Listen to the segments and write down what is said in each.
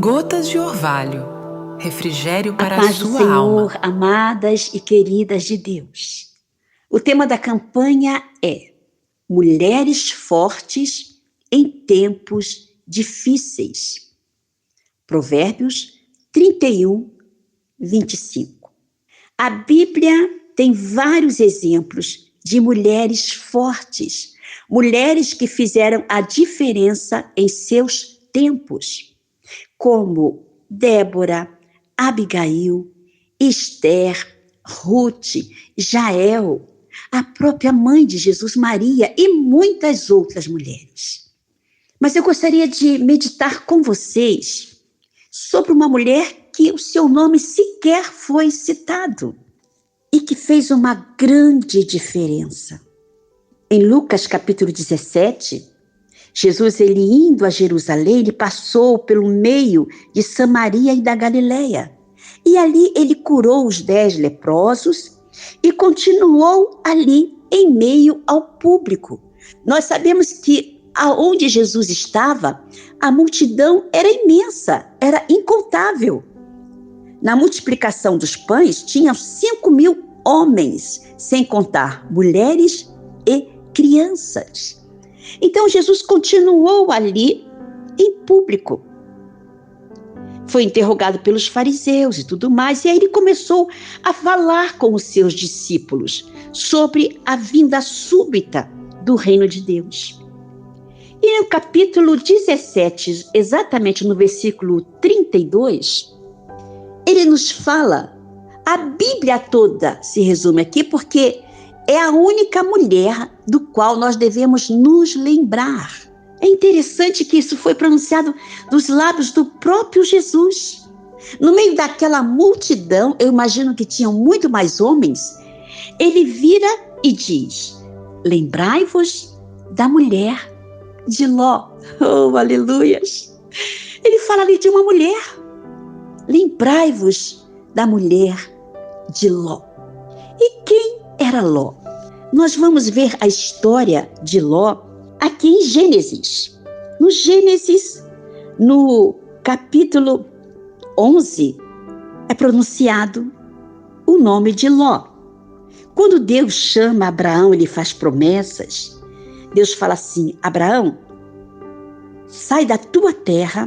Gotas de orvalho, refrigério A para a paz do sua alma. Senhor, amadas e queridas de Deus. O tema da campanha é Mulheres Fortes em Tempos Difíceis. Provérbios 31, 25. A Bíblia tem vários exemplos de mulheres fortes, mulheres que fizeram a diferença em seus tempos, como Débora, Abigail, Esther, Ruth, Jael, a própria mãe de Jesus, Maria e muitas outras mulheres. Mas eu gostaria de meditar com vocês sobre uma mulher que o seu nome sequer foi citado e que fez uma grande diferença. Em Lucas capítulo 17, Jesus, ele indo a Jerusalém, ele passou pelo meio de Samaria e da Galileia. E ali ele curou os 10 leprosos e continuou ali em meio ao público. Nós sabemos que aonde Jesus estava, a multidão era imensa, era incontável. Na multiplicação dos pães, tinham 5.000 homens, sem contar mulheres e crianças. Então Jesus continuou ali em público. Foi interrogado pelos fariseus e tudo mais, e aí ele começou a falar com os seus discípulos sobre a vinda súbita do reino de Deus. E no capítulo 17, exatamente no versículo 32, ele nos fala, a Bíblia toda se resume aqui, porque é a única mulher do qual nós devemos nos lembrar. É interessante que isso foi pronunciado dos lábios do próprio Jesus. No meio daquela multidão, eu imagino que tinham muito mais homens, ele vira e diz, lembrai-vos da mulher de Ló. Oh, aleluias! Ele fala ali de uma mulher. Lembrai-vos da mulher de Ló. E quem era Ló? Nós vamos ver a história de Ló aqui em Gênesis. No Gênesis, no capítulo 11, é pronunciado o nome de Ló. Quando Deus chama Abraão, ele faz promessas. Deus fala assim, Abraão, sai da tua terra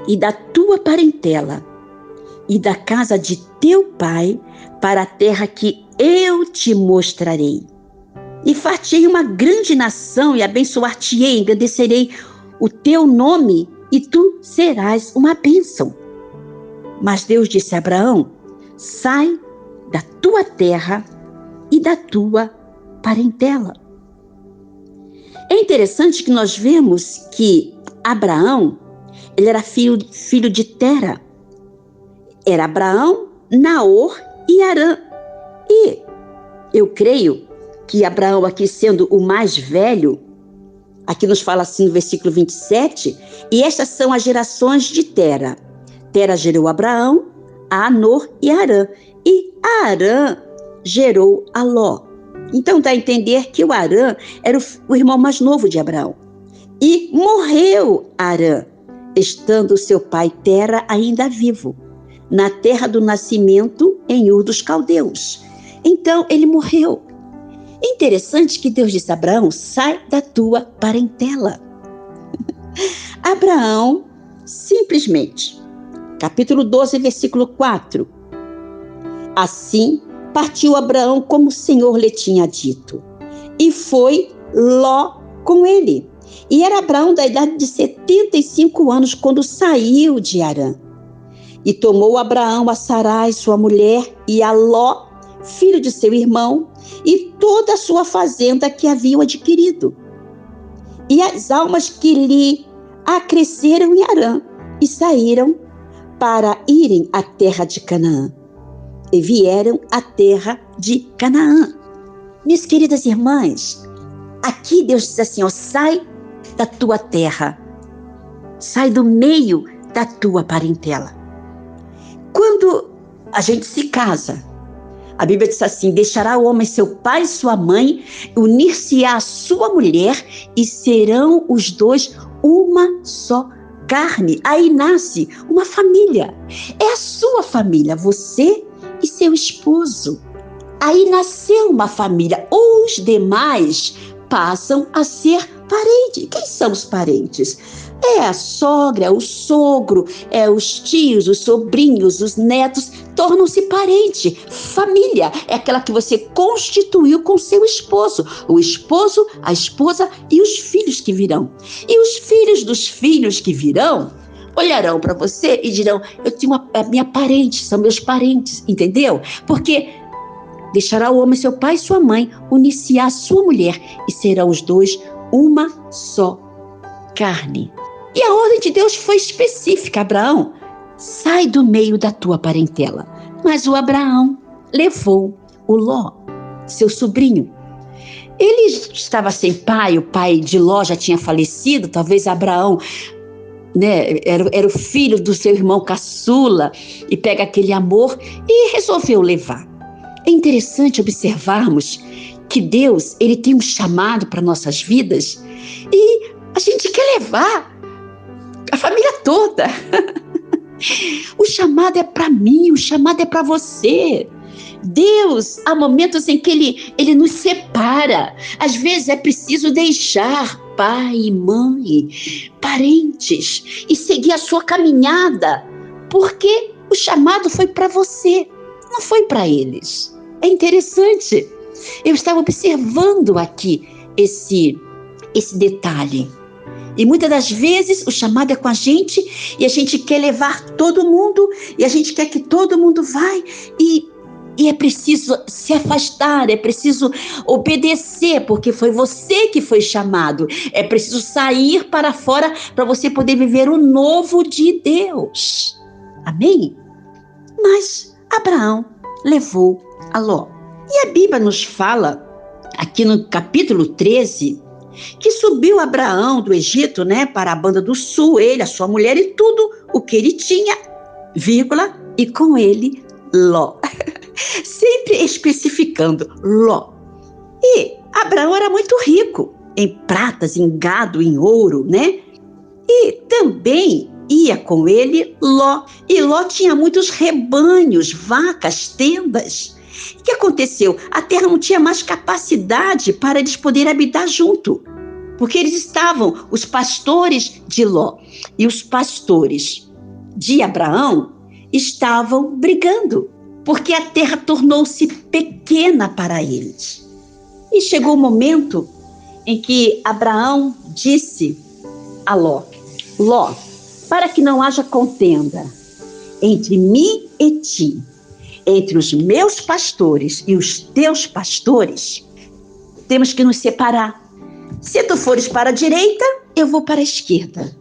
e da tua parentela e da casa de teu pai para a terra que eu te mostrarei. E far-te-ei uma grande nação e abençoar-te-ei, engrandecerei o teu nome e tu serás uma bênção. Mas Deus disse a Abraão, sai da tua terra e da tua parentela. É interessante que nós vemos que Abraão, ele era filho de Tera. Era Abraão, Naor e Harã. E eu creio que Abraão, aqui sendo o mais velho, aqui nos fala assim no versículo 27, e estas são as gerações de Tera. Tera gerou Abraão, a Anor e a Harã. E Harã gerou a Ló. Então dá a entender que o Harã era o irmão mais novo de Abraão. E morreu Harã, estando seu pai Tera ainda vivo, na terra do nascimento em Ur dos Caldeus. Então ele morreu. É interessante que Deus disse a Abraão, sai da tua parentela. Abraão, simplesmente, capítulo 12, versículo 4. Assim, partiu Abraão como o Senhor lhe tinha dito, e foi Ló com ele. E era Abraão da idade de 75 anos quando saiu de Harã. E tomou Abraão a Sarai, sua mulher, e a Ló, filho de seu irmão, e toda a sua fazenda que haviam adquirido. E as almas que lhe acresceram em Harã, e saíram para irem à terra de Canaã. E vieram à terra de Canaã. Minhas queridas irmãs, aqui Deus diz assim, ó, sai da tua terra, sai do meio da tua parentela. Quando a gente se casa, a Bíblia diz assim, deixará o homem seu pai e sua mãe, unir-se-á à sua mulher e serão os dois uma só carne, aí nasce uma família. É a sua família, você e seu esposo. Aí nasceu uma família. Os demais passam a ser parentes. Quem são os parentes? É a sogra, é o sogro, é os tios, os sobrinhos, os netos, tornam-se parente. Família é aquela que você constituiu com seu esposo. O esposo, a esposa e os filhos que virão. E os filhos dos filhos que virão olharão para você e dirão: eu tenho a minha parente, são meus parentes, entendeu? Porque deixará o homem seu pai e sua mãe, unir-se-á a sua mulher, e serão os dois uma só carne. E a ordem de Deus foi específica: Abraão, sai do meio da tua parentela. Mas o Abraão levou o Ló, seu sobrinho. Ele estava sem pai, o pai de Ló já tinha falecido, talvez Abraão, era o filho do seu irmão caçula, e pega aquele amor e resolveu levar. É interessante observarmos que Deus, ele tem um chamado para nossas vidas e a gente quer levar a família toda. O chamado é para mim, o chamado é para você. Deus, há momentos em que ele nos separa. Às vezes é preciso deixar pai e mãe, parentes, e seguir a sua caminhada, porque o chamado foi para você, não foi para eles. É interessante. Eu estava observando aqui esse detalhe. E muitas das vezes o chamado é com a gente e a gente quer levar todo mundo e a gente quer que todo mundo vai e é preciso se afastar, é preciso obedecer, porque foi você que foi chamado. É preciso sair para fora para você poder viver o novo de Deus. Amém? Mas Abraão levou a Ló. E a Bíblia nos fala, aqui no capítulo 13, que subiu Abraão do Egito, para a banda do sul, ele, a sua mulher e tudo o que ele tinha, vírgula, e com ele Ló. Sempre especificando Ló. E Abraão era muito rico em pratas, em gado, em ouro, E também ia com ele Ló. E Ló tinha muitos rebanhos, vacas, tendas. O que aconteceu? A terra não tinha mais capacidade para eles poderem habitar junto. Porque eles estavam, os pastores de Ló e os pastores de Abraão estavam brigando. Porque a terra tornou-se pequena para eles. E chegou o momento em que Abraão disse a Ló: Ló, para que não haja contenda entre mim e ti, entre os meus pastores e os teus pastores, temos que nos separar. Se tu fores para a direita, eu vou para a esquerda.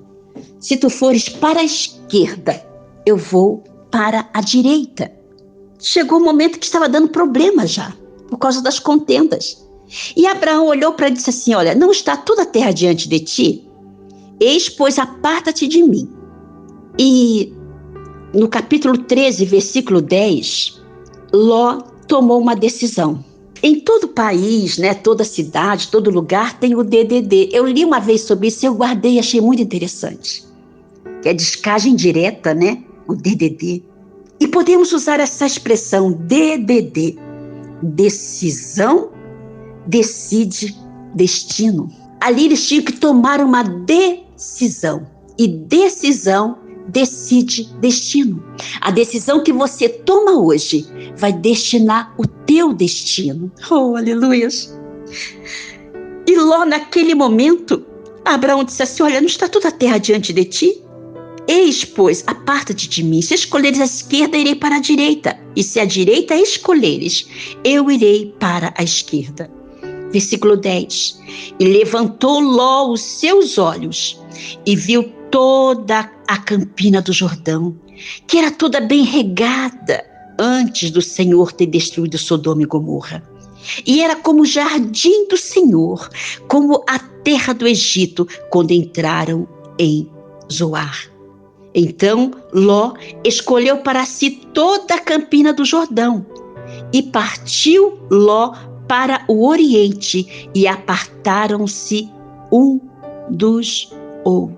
Se tu fores para a esquerda, eu vou para a direita. Chegou o momento que estava dando problema já, por causa das contendas. E Abraão olhou para ele e disse assim: olha, não está toda a terra diante de ti? Eis, pois, aparta-te de mim. E no capítulo 13, versículo 10, Ló tomou uma decisão. Em todo país, toda cidade, todo lugar tem o DDD. Eu li uma vez sobre isso, eu guardei e achei muito interessante. Que é descagem direta, o DDD. E podemos usar essa expressão DDD. Decisão, decide, destino. Ali eles tinham que tomar uma decisão. E decisão decide destino. A decisão que você toma hoje vai destinar o teu destino. Oh, aleluia! E Ló, naquele momento, Abraão disse assim: olha, não está toda a terra diante de ti? Eis, pois, aparta-te de mim. Se escolheres a esquerda, irei para a direita. E se a direita escolheres, eu irei para a esquerda. Versículo 10. E levantou Ló os seus olhos e viu toda a campina do Jordão, que era toda bem regada antes do Senhor ter destruído Sodoma e Gomorra. E era como o jardim do Senhor, como a terra do Egito, quando entraram em Zoar. Então Ló escolheu para si toda a campina do Jordão e partiu Ló para o Oriente e apartaram-se um dos outros.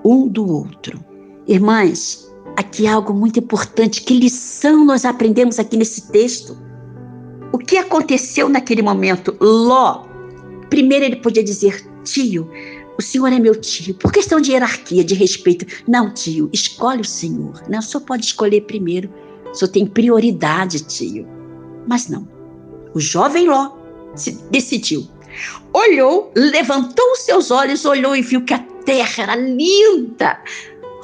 um do outro. Irmãs, aqui há algo muito importante. Que lição nós aprendemos aqui nesse texto? O que aconteceu naquele momento? Ló, primeiro ele podia dizer: tio, o senhor é meu tio, por questão de hierarquia, de respeito. Não, tio, escolhe o senhor. Não, o senhor pode escolher primeiro. O senhor tem prioridade, tio. Mas não. O jovem Ló decidiu. Olhou, levantou os seus olhos, olhou e viu que a terra era linda.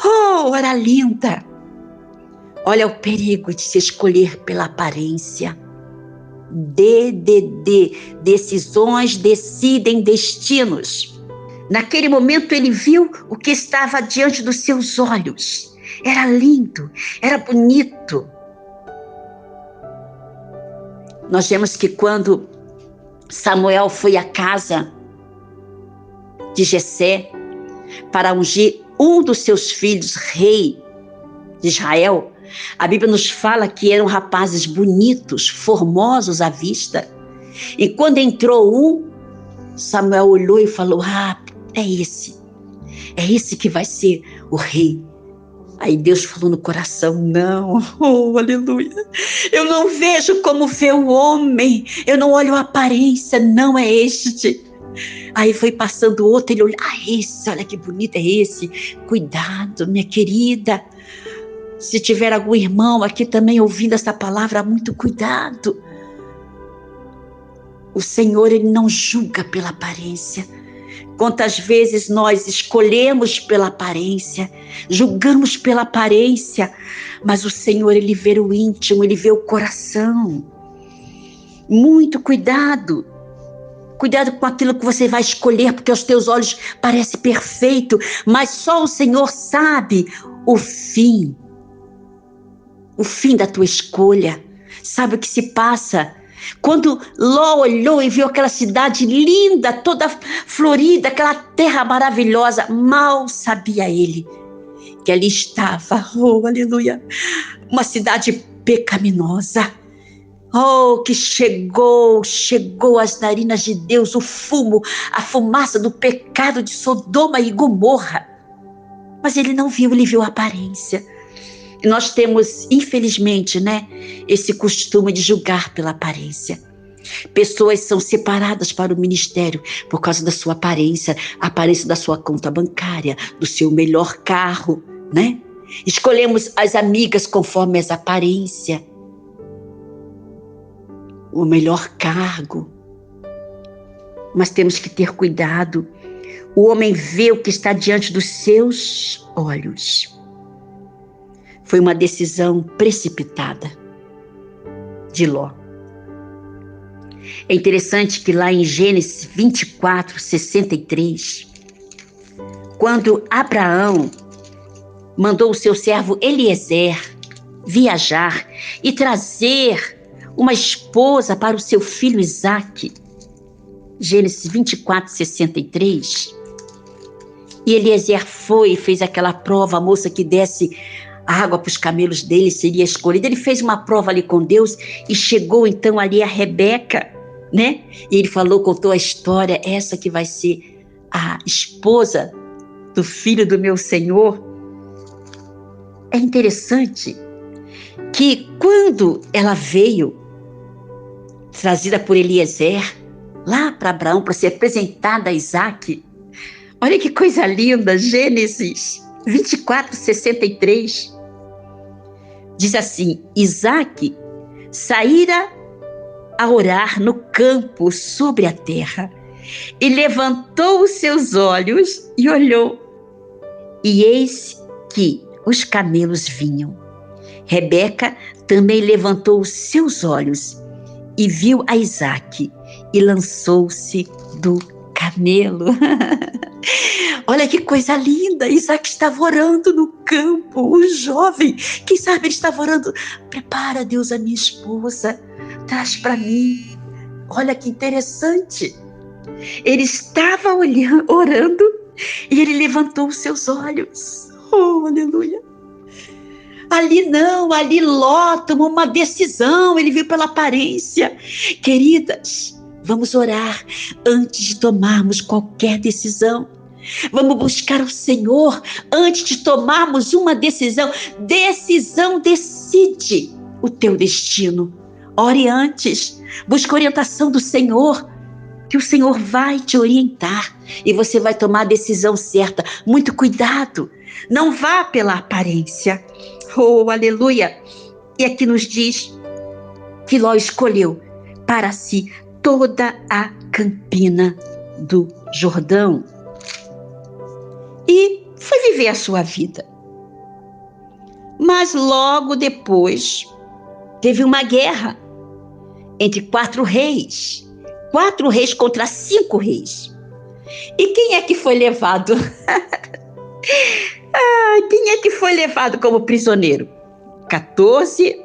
Oh, era linda. Olha o perigo de se escolher pela aparência. Decisões decidem destinos. Naquele momento ele viu o que estava diante dos seus olhos. Era lindo, era bonito. Nós vemos que quando Samuel foi à casa de Jessé para ungir um dos seus filhos rei de Israel, a Bíblia nos fala que eram rapazes bonitos, formosos à vista. E quando entrou um, Samuel olhou e falou: é esse que vai ser o rei. Aí Deus falou no coração: não, oh, aleluia, eu não vejo como vê o homem, eu não olho a aparência, não é este. Aí foi passando outro, ele olhou: esse, olha que bonito é esse. Cuidado, minha querida, se tiver algum irmão aqui também ouvindo essa palavra, muito cuidado. O Senhor, ele não julga pela aparência. Quantas vezes nós escolhemos pela aparência, julgamos pela aparência, mas o Senhor, ele vê o íntimo, ele vê o coração. Muito cuidado. Cuidado com aquilo que você vai escolher, porque aos teus olhos parece perfeito, mas só o Senhor sabe o fim da tua escolha. Sabe o que se passa? Quando Ló olhou e viu aquela cidade linda, toda florida, aquela terra maravilhosa, mal sabia ele que ali estava, oh, aleluia, uma cidade pecaminosa. Oh, que chegou às narinas de Deus o fumo, a fumaça do pecado de Sodoma e Gomorra. Mas ele não viu, ele viu a aparência. E nós temos, infelizmente, esse costume de julgar pela aparência. Pessoas são separadas para o ministério por causa da sua aparência, a aparência da sua conta bancária, do seu melhor carro, Escolhemos as amigas conforme as aparências, o melhor cargo. Mas temos que ter cuidado. O homem vê o que está diante dos seus olhos. Foi uma decisão precipitada de Ló. É interessante que lá em Gênesis 24, 63, quando Abraão mandou o seu servo Eliezer viajar e trazer uma esposa para o seu filho Isaque, Gênesis 24, 63, e Eliezer foi e fez aquela prova, a moça que desse água para os camelos dele seria escolhida. Ele fez uma prova ali com Deus e chegou então ali a Rebeca, E ele contou a história: essa que vai ser a esposa do filho do meu Senhor. É interessante que quando ela veio, trazida por Eliezer, lá para Abraão, para ser apresentada a Isaque, olha que coisa linda, Gênesis 24, 63, diz assim: Isaque saíra a orar no campo sobre a terra, e levantou os seus olhos e olhou, e eis que os camelos vinham. Rebeca também levantou os seus olhos e viu a Isaque, e lançou-se do camelo. Olha que coisa linda, Isaque estava orando no campo, o jovem, quem sabe ele estava orando: prepara, Deus, a minha esposa, traz para mim. Olha que interessante, ele estava orando e ele levantou os seus olhos. Oh, aleluia. Ali não, ali Ló tomou uma decisão, ele viu pela aparência. Queridas, vamos orar antes de tomarmos qualquer decisão. Vamos buscar o Senhor antes de tomarmos uma decisão. Decisão decide o teu destino. Ore antes, busque a orientação do Senhor, que o Senhor vai te orientar e você vai tomar a decisão certa. Muito cuidado, não vá pela aparência. Oh, aleluia! E aqui nos diz que Ló escolheu para si toda a campina do Jordão e foi viver a sua vida. Mas logo depois teve uma guerra entre 4 reis. 4 reis contra 5 reis. E quem é que foi levado? Quem é que foi levado como prisioneiro? 12,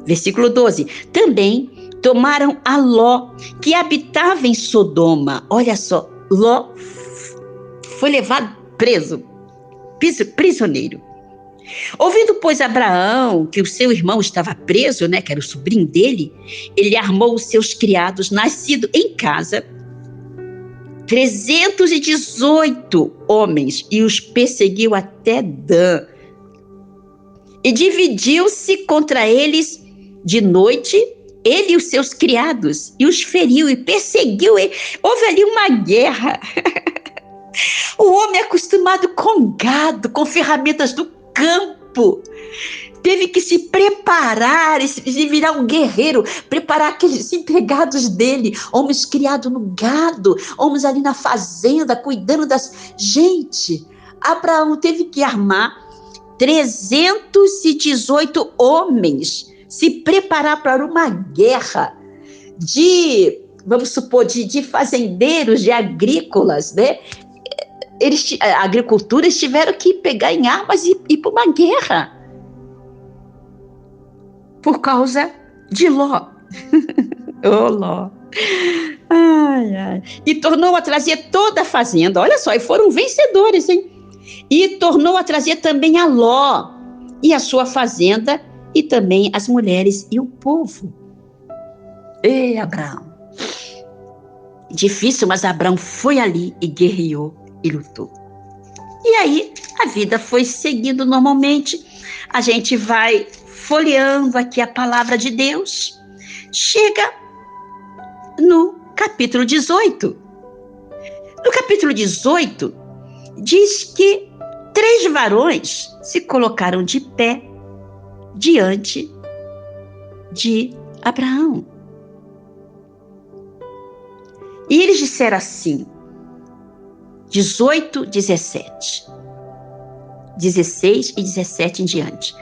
versículo 12. Também tomaram a Ló, que habitava em Sodoma. Olha só, Ló foi levado preso, prisioneiro. Ouvindo, pois, Abraão que o seu irmão estava preso, que era o sobrinho dele, ele armou os seus criados, nascido em casa, 318 homens, e os perseguiu até Dan. E dividiu-se contra eles de noite, ele e os seus criados, e os feriu e perseguiu ele. Houve ali uma guerra. O homem acostumado com gado, com ferramentas do campo, teve que se preparar e virar um guerreiro, preparar aqueles empregados dele, homens criados no gado, homens ali na fazenda, cuidando das... Gente, Abraão teve que armar 318 homens, se preparar para uma guerra de, vamos supor, de fazendeiros, de agrícolas, agricultores tiveram que pegar em armas e ir para uma guerra por causa de Ló. Oh, Ló. E tornou a trazer toda a fazenda. Olha só, e foram vencedores, hein? E tornou a trazer também a Ló e a sua fazenda e também as mulheres e o povo. Ei, Abraão. Difícil, mas Abraão foi ali e guerreou e lutou. E aí a vida foi seguindo normalmente. A gente vai folheando aqui a palavra de Deus. Chega no capítulo 18. No capítulo 18 diz que 3 varões se colocaram de pé diante de Abraão. E eles disseram assim, 18, 17, 16 e 17 em diante.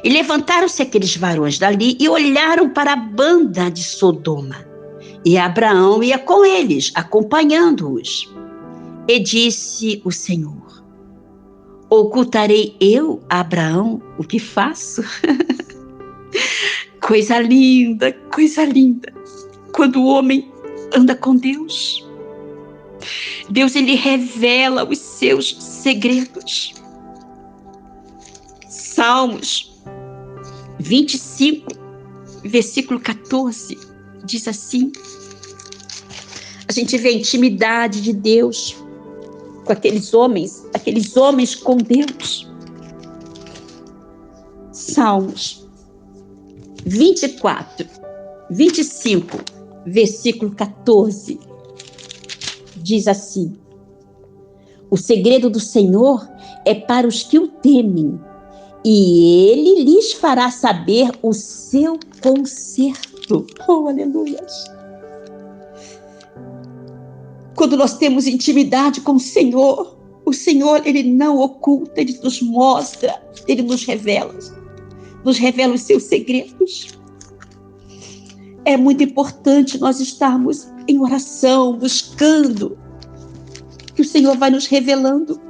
E levantaram-se aqueles varões dali e olharam para a banda de Sodoma. E Abraão ia com eles, acompanhando-os. E disse o Senhor, ocultarei eu a Abraão o que faço? Coisa linda, quando o homem anda com Deus. Deus, ele revela os seus segredos. Salmos 25, versículo 14, diz assim, a gente vê a intimidade de Deus com aqueles homens com Deus. Salmos 25, versículo 14, diz assim, o segredo do Senhor é para os que o temem, e ele lhes fará saber o seu conserto. Oh, aleluia! Quando nós temos intimidade com o Senhor, ele não oculta, ele nos mostra, ele nos revela os seus segredos. É muito importante nós estarmos em oração, buscando, que o Senhor vai nos revelando.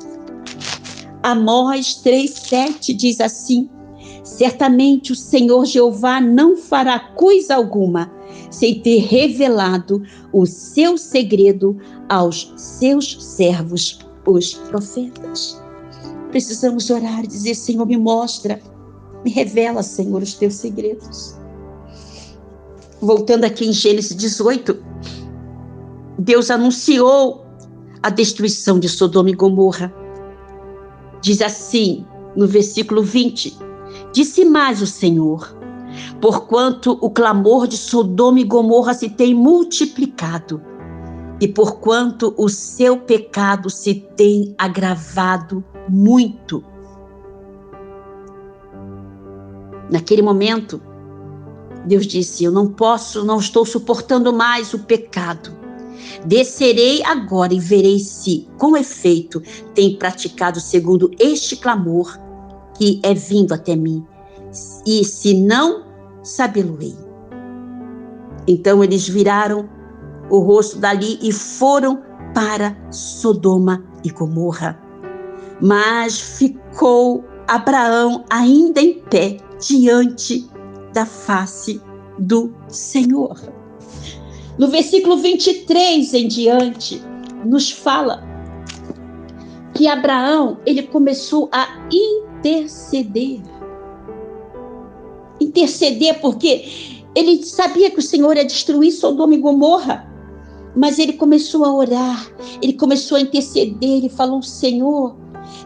Amós 3:7 diz assim, certamente o Senhor Jeová não fará coisa alguma sem ter revelado o seu segredo aos seus servos, os profetas. Precisamos orar e dizer, Senhor, me mostra, me revela, Senhor, os teus segredos. Voltando aqui em Gênesis 18, Deus anunciou a destruição de Sodoma e Gomorra. Diz assim, no versículo 20, disse mais o Senhor, porquanto o clamor de Sodoma e Gomorra se tem multiplicado, e porquanto o seu pecado se tem agravado muito. Naquele momento, Deus disse, eu não estou suportando mais o pecado. Descerei agora e verei se, com efeito, tem praticado segundo este clamor que é vindo até mim. E se não, sabê-lo-ei. Então eles viraram o rosto dali e foram para Sodoma e Gomorra. Mas ficou Abraão ainda em pé diante da face do Senhor. No versículo 23 em diante, nos fala que Abraão, ele começou a interceder. Interceder porque ele sabia que o Senhor ia destruir Sodoma e Gomorra, mas ele começou a orar, ele começou a interceder, ele falou, Senhor,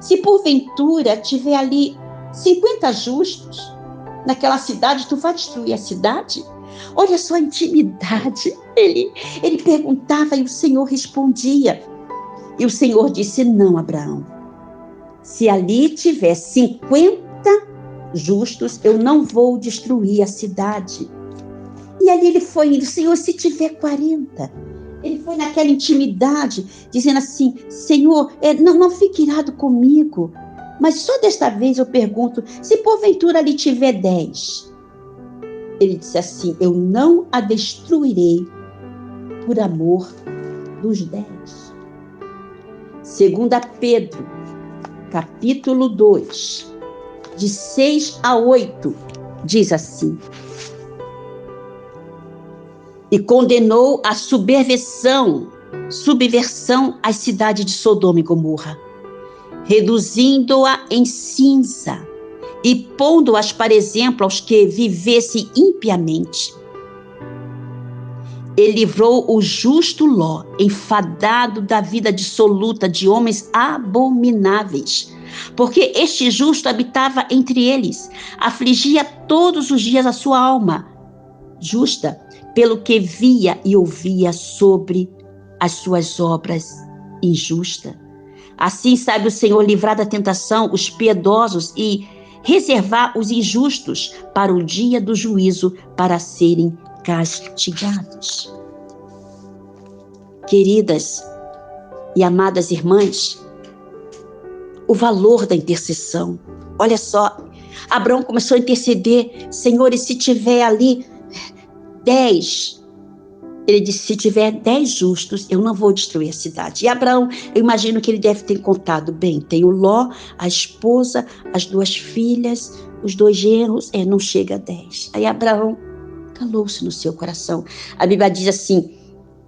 se porventura tiver ali 50 justos naquela cidade, tu vai destruir a cidade? Olha só a intimidade. Ele perguntava e o Senhor respondia. E o Senhor disse, não, Abraão, se ali tiver 50 justos, eu não vou destruir a cidade. E ali ele foi indo, Senhor, se tiver 40. Ele foi naquela intimidade, dizendo assim, Senhor, não fique irado comigo, mas só desta vez eu pergunto, se porventura ali tiver 10. Ele disse assim, eu não a destruirei por amor dos 10. 2 Pedro, capítulo 2, de 6 a 8, diz assim, e condenou a subversão às cidades de Sodoma e Gomorra, reduzindo-a em cinza e pondo-as para exemplo aos que vivessem impiamente. Ele livrou o justo Ló, enfadado da vida dissoluta de homens abomináveis, porque este justo habitava entre eles, afligia todos os dias a sua alma justa, pelo que via e ouvia sobre as suas obras injustas. Assim sabe o Senhor livrar da tentação os piedosos e reservar os injustos para o dia do juízo, para serem castigados. Queridas e amadas irmãs, o valor da intercessão. Olha só, Abraão começou a interceder, Senhor, e se tiver ali 10, ele disse, se tiver 10 justos, eu não vou destruir a cidade. E Abraão, eu imagino que ele deve ter contado bem, tem o Ló, a esposa, as 2 filhas, os 2 genros, não chega a 10. Aí Abraão calou-se no seu coração. A Bíblia diz assim,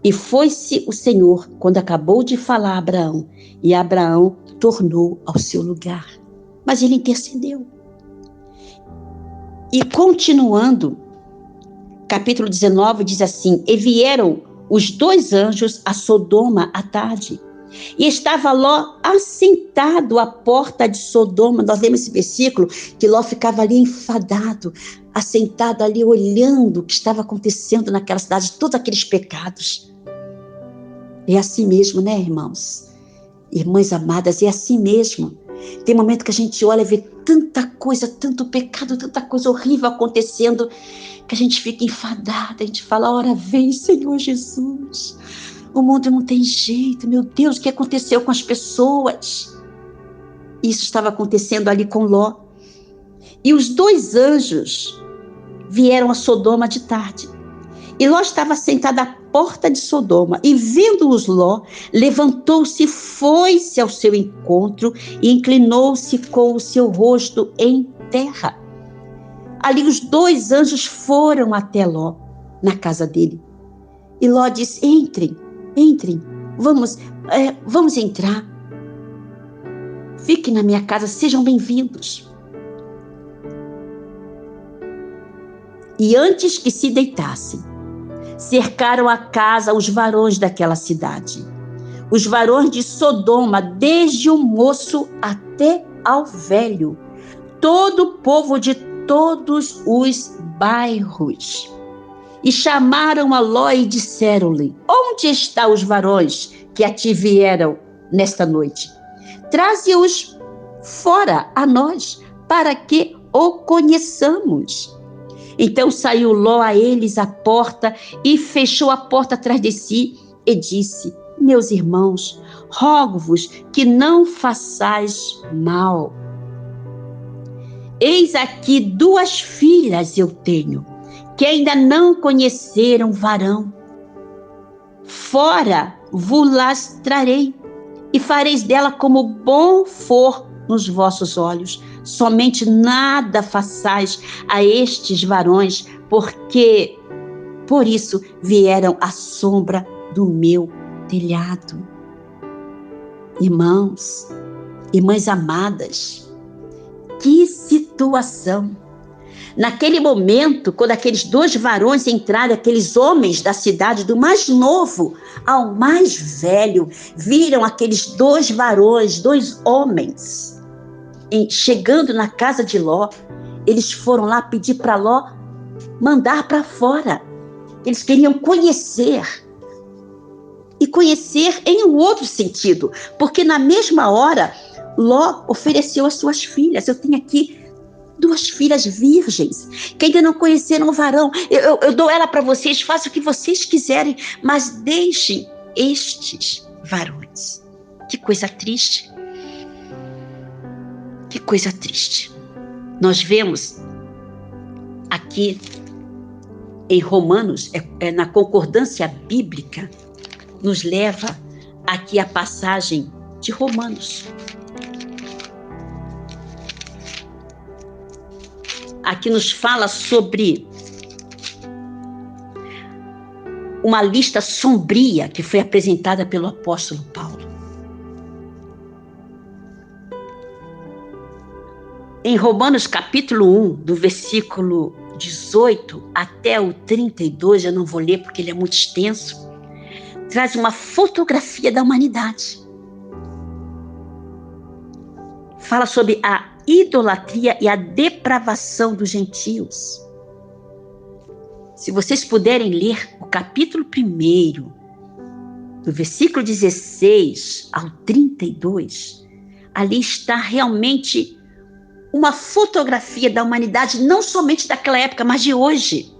e foi-se o Senhor quando acabou de falar a Abraão, e Abraão tornou ao seu lugar. Mas ele intercedeu. E continuando, capítulo 19 diz assim, e vieram os 2 anjos a Sodoma à tarde, e estava Ló assentado à porta de Sodoma. Nós lemos esse versículo, que Ló ficava ali enfadado, assentado ali, olhando o que estava acontecendo naquela cidade, todos aqueles pecados. É assim mesmo, né, irmãos? Irmãs amadas, é assim mesmo. Tem momento que a gente olha e vê tanta coisa, tanto pecado, tanta coisa horrível acontecendo, que a gente fica enfadada, a gente fala, ora vem, Senhor Jesus. O mundo não tem jeito, meu Deus, o que aconteceu com as pessoas? Isso estava acontecendo ali com Ló. E os 2 anjos vieram a Sodoma de tarde. E Ló estava sentado à porta de Sodoma, e vendo-os Ló, levantou-se, foi-se ao seu encontro e inclinou-se com o seu rosto em terra. Ali os 2 anjos foram até Ló, na casa dele. E Ló disse, entrem, vamos entrar. Fiquem na minha casa, sejam bem-vindos. E antes que se deitassem, cercaram a casa os varões daquela cidade, os varões de Sodoma, desde o moço até ao velho, todo o povo de todos os bairros. E chamaram a Ló e disseram-lhe: onde estão os varões que a ti vieram nesta noite? Traze-os fora a nós, para que o conheçamos. Então saiu Ló a eles à porta e fechou a porta atrás de si e disse: meus irmãos, rogo-vos que não façais mal. Eis aqui 2 filhas eu tenho, que ainda não conheceram varão. Fora vos-las trarei, e fareis dela como bom for nos vossos olhos. Somente nada façais a estes varões, porque por isso vieram à sombra do meu telhado. Irmãos, irmãs amadas, que situação! Naquele momento, quando aqueles 2 varões entraram, aqueles homens da cidade, do mais novo ao mais velho, viram aqueles 2 varões, 2 homens, chegando na casa de Ló. Eles foram lá pedir para Ló mandar para fora. Eles queriam conhecer. E conhecer em um outro sentido, porque na mesma hora, Ló ofereceu as suas filhas. Eu tenho aqui 2 filhas virgens, que ainda não conheceram o varão. Eu dou ela para vocês, façam o que vocês quiserem, mas deixem estes varões. Que coisa triste. Que coisa triste. Nós vemos aqui em Romanos, na concordância bíblica, nos leva aqui a passagem de Romanos. Aqui nos fala sobre uma lista sombria que foi apresentada pelo apóstolo Paulo. Em Romanos capítulo 1, do versículo 18 até o 32, eu não vou ler porque ele é muito extenso, traz uma fotografia da humanidade. Fala sobre a idolatria e a depravação dos gentios. Se vocês puderem ler o capítulo 1, do versículo 16 ao 32, ali está realmente uma fotografia da humanidade, não somente daquela época, mas de hoje.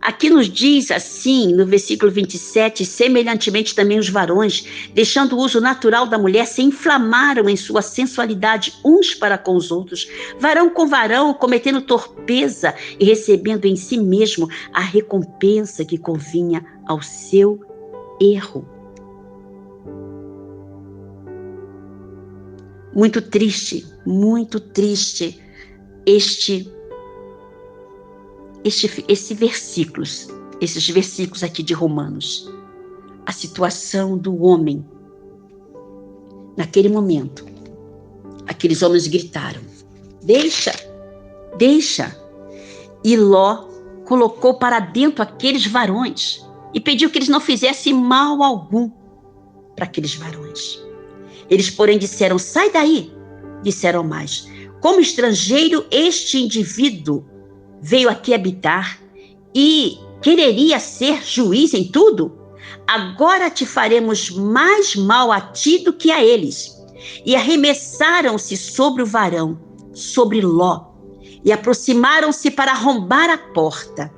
Aqui nos diz assim, no versículo 27, semelhantemente também os varões, deixando o uso natural da mulher, se inflamaram em sua sensualidade uns para com os outros, varão com varão, cometendo torpeza e recebendo em si mesmo a recompensa que convinha ao seu erro. Muito triste esses versículos aqui de Romanos. A situação do homem. Naquele momento, aqueles homens gritaram: deixa. E Ló colocou para dentro aqueles varões e pediu que eles não fizessem mal algum para aqueles varões. Eles, porém, disseram: sai daí. Disseram mais: como estrangeiro, este indivíduo veio aqui habitar e quereria ser juiz em tudo? Agora te faremos mais mal a ti do que a eles. E arremessaram-se sobre o varão, sobre Ló, e aproximaram-se para arrombar a porta.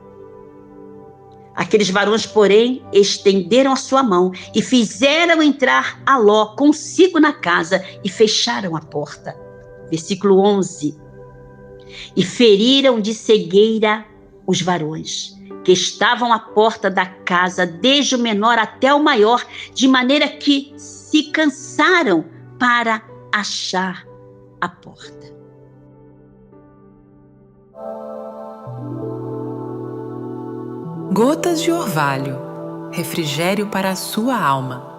Aqueles varões, porém, estenderam a sua mão e fizeram entrar a Ló consigo na casa e fecharam a porta. Versículo 11. E feriram de cegueira os varões, que estavam à porta da casa, desde o menor até o maior, de maneira que se cansaram para achar a porta. Gotas de orvalho, refrigério para a sua alma.